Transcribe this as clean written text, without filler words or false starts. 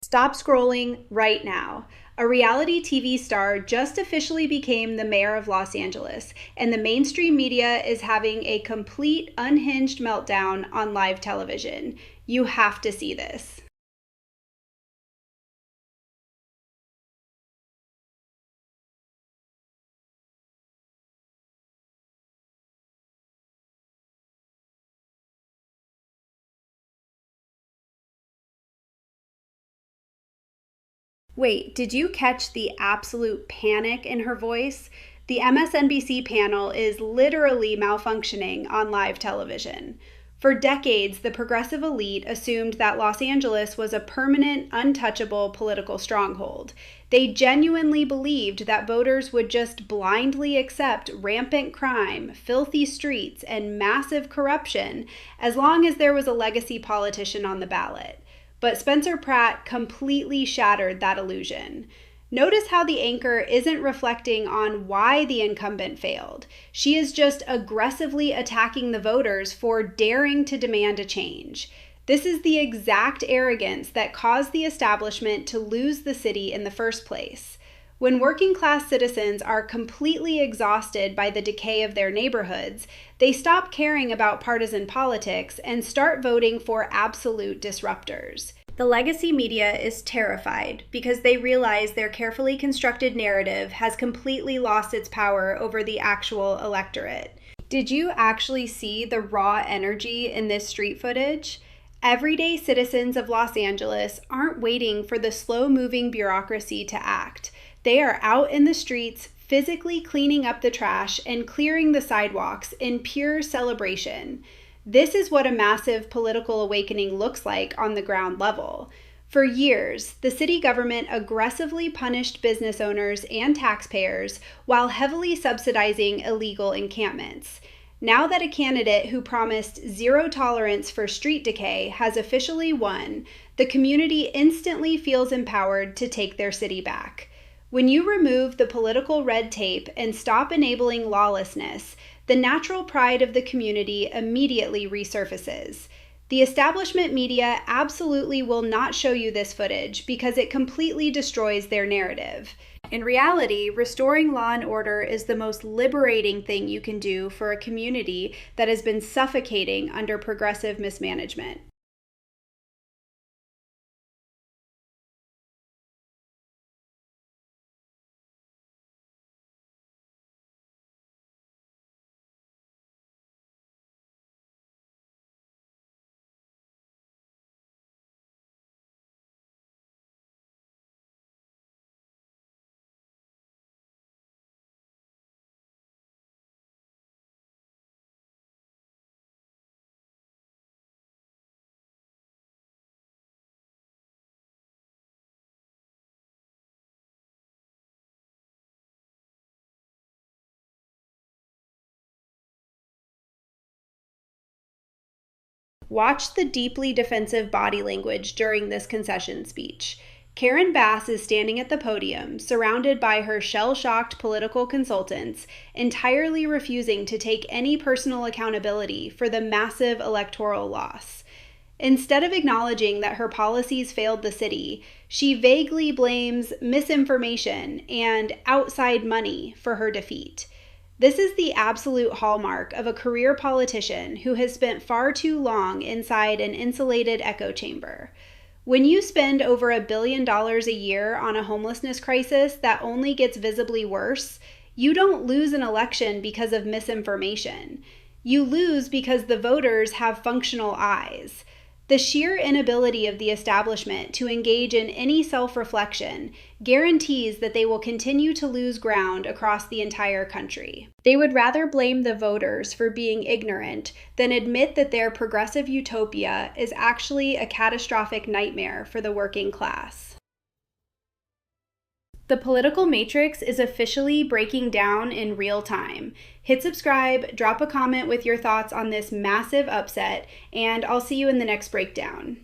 Stop scrolling right now. A reality TV star just officially became the mayor of Los Angeles, and the mainstream media is having a complete unhinged meltdown on live television. You have to see this. Wait, did you catch the absolute panic in her voice? The MSNBC panel is literally malfunctioning on live television. For decades, the progressive elite assumed that Los Angeles was a permanent, untouchable political stronghold. They genuinely believed that voters would just blindly accept rampant crime, filthy streets, and massive corruption as long as there was a legacy politician on the ballot. But Spencer Pratt completely shattered that illusion. Notice how the anchor isn't reflecting on why the incumbent failed. She is just aggressively attacking the voters for daring to demand a change. This is the exact arrogance that caused the establishment to lose the city in the first place. When working class citizens are completely exhausted by the decay of their neighborhoods, they stop caring about partisan politics and start voting for absolute disruptors. The legacy media is terrified because they realize their carefully constructed narrative has completely lost its power over the actual electorate. Did you actually see the raw energy in this street footage? Everyday citizens of Los Angeles aren't waiting for the slow-moving bureaucracy to act. They are out in the streets, physically cleaning up the trash and clearing the sidewalks in pure celebration. This is what a massive political awakening looks like on the ground level. For years, the city government aggressively punished business owners and taxpayers while heavily subsidizing illegal encampments. Now that a candidate who promised zero tolerance for street decay has officially won, the community instantly feels empowered to take their city back. When you remove the political red tape and stop enabling lawlessness, the natural pride of the community immediately resurfaces. The establishment media absolutely will not show you this footage because it completely destroys their narrative. In reality, restoring law and order is the most liberating thing you can do for a community that has been suffocating under progressive mismanagement. Watch the deeply defensive body language during this concession speech. Karen Bass is standing at the podium, surrounded by her shell-shocked political consultants, entirely refusing to take any personal accountability for the massive electoral loss. Instead of acknowledging that her policies failed the city, she vaguely blames misinformation and outside money for her defeat. This is the absolute hallmark of a career politician who has spent far too long inside an insulated echo chamber. When you spend over $1 billion a year on a homelessness crisis that only gets visibly worse, you don't lose an election because of misinformation. You lose because the voters have functional eyes. The sheer inability of the establishment to engage in any self-reflection guarantees that they will continue to lose ground across the entire country. They would rather blame the voters for being ignorant than admit that their progressive utopia is actually a catastrophic nightmare for the working class. The political matrix is officially breaking down in real time. Hit subscribe, drop a comment with your thoughts on this massive upset, and I'll see you in the next breakdown.